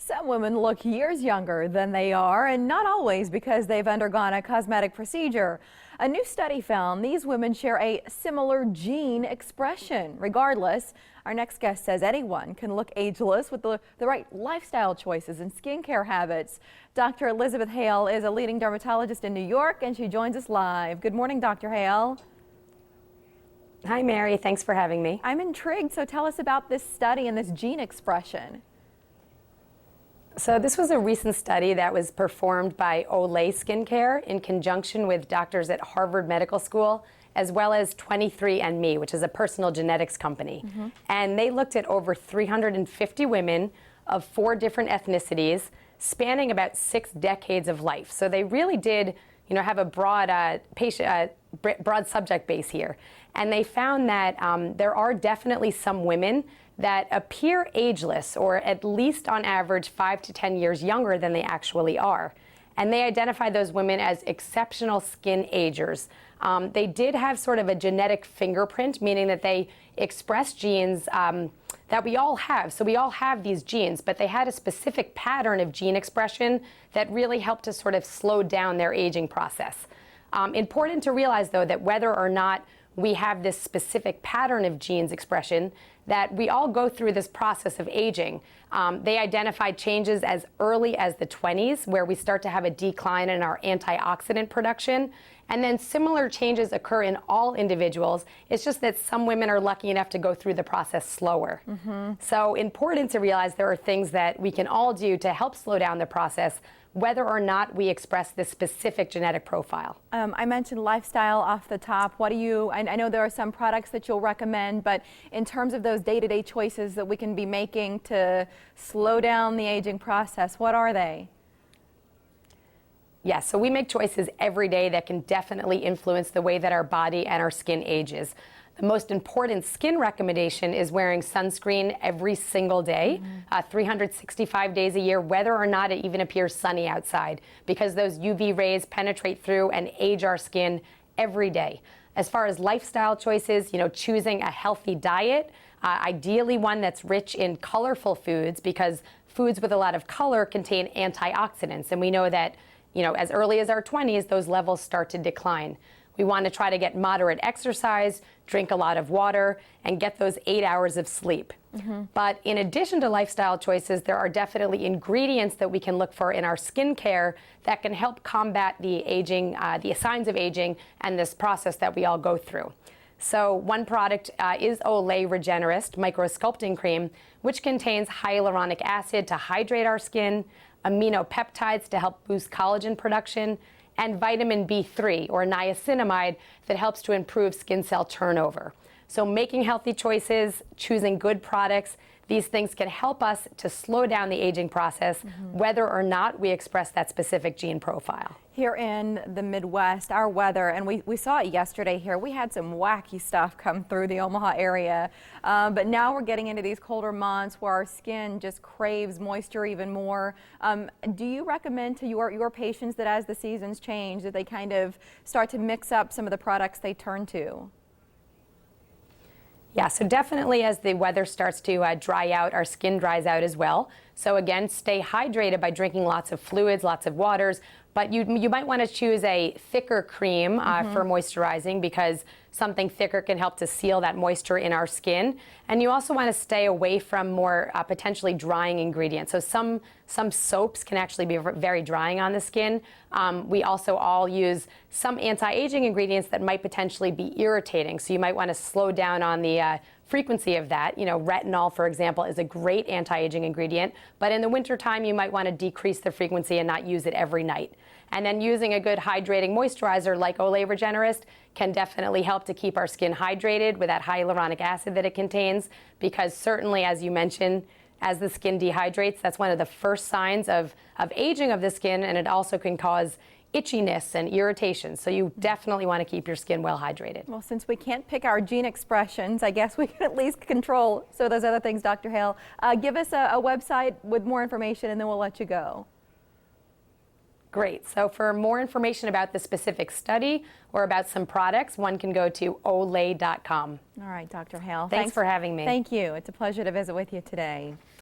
Some women look years younger than they are, and not always because they've undergone a cosmetic procedure. A new study found these women share a similar gene expression. Regardless, our next guest says anyone can look ageless with the right lifestyle choices and skincare habits. Dr. Elizabeth Hale is a leading dermatologist in New York, and she joins us live. Good morning, Dr. Hale. Hi, Mary. Thanks for having me. I'm intrigued, so tell us about this study and this gene expression. So this was a recent study that was performed by Olay Skincare in conjunction with doctors at Harvard Medical School, as well as 23andMe, which is a personal genetics company. And they looked at over 350 women of 4 different ethnicities, spanning about 6 decades of life. So they really did, have a broad broad subject base here. And they found that there are definitely some women that appear ageless, or at least on average 5 to 10 years younger than they actually are. And they identified those women as exceptional skin agers. They did have sort of a genetic fingerprint, meaning that they express genes that we all have. So we all have these genes, but they had a specific pattern of gene expression that really helped to sort of slow down their aging process. Important to realize, though, that whether or not we have this specific pattern of genes expression, that we all go through this process of aging. They identified changes as early as the 20s, where we start to have a decline in our antioxidant production. And then similar changes occur in all individuals. It's just that some women are lucky enough to go through the process slower. So important to realize there are things that we can all do to help slow down the process, whether or not we express this specific genetic profile. I mentioned lifestyle off the top. I know there are some products that you'll recommend, but in terms of those day-to-day choices that we can be making to slow down the aging process, what are they? Yes, so we make choices every day that can definitely influence the way that our body and our skin ages. The most important skin recommendation is wearing sunscreen every single day, 365 days a year, whether or not it even appears sunny outside, because those UV rays penetrate through and age our skin every day. As far as lifestyle choices, choosing a healthy diet, ideally one that's rich in colorful foods, because foods with a lot of color contain antioxidants, and we know that as early as our 20s, those levels start to decline. We want to try to get moderate exercise, drink a lot of water, and get those 8 hours of sleep. But in addition to lifestyle choices, there are definitely ingredients that we can look for in our skincare that can help combat the aging, the signs of aging, and this process that we all go through. So one product is Olay Regenerist Microsculpting Cream, which contains hyaluronic acid to hydrate our skin, aminopeptides to help boost collagen production, and vitamin B3 or niacinamide that helps to improve skin cell turnover. So making healthy choices, choosing good products, these things can help us to slow down the aging process, whether or not we express that specific gene profile. Here in the Midwest, our weather, and we saw it yesterday here, we had some wacky stuff come through the Omaha area, but now we're getting into these colder months where our skin just craves moisture even more. Do you recommend to your patients that as the seasons change, that they kind of start to mix up some of the products they turn to? Yeah, so definitely as the weather starts to dry out, our skin dries out as well. So again, stay hydrated by drinking lots of fluids, lots of waters, but you might want to choose a thicker cream for moisturizing, because something thicker can help to seal that moisture in our skin. And you also want to stay away from more potentially drying ingredients. So some soaps can actually be very drying on the skin. We also all use some anti-aging ingredients that might potentially be irritating. So you might want to slow down on the frequency of that. Retinol, for example, is a great anti-aging ingredient, but in the wintertime, you might want to decrease the frequency and not use it every night. And then using a good hydrating moisturizer like Olay Regenerist can definitely help to keep our skin hydrated with that hyaluronic acid that it contains, because certainly, as you mentioned, as the skin dehydrates, that's one of the first signs of aging of the skin, and it also can cause itchiness and irritation. So you definitely want to keep your skin well hydrated. Well, since we can't pick our gene expressions, I guess we can at least control some of those other things, Dr. Hale. Give us a website with more information, and then we'll let you go. Great. So for more information about the specific study or about some products, one can go to olay.com. All right, Dr. Hale. Thanks for having me. Thank you. It's a pleasure to visit with you today.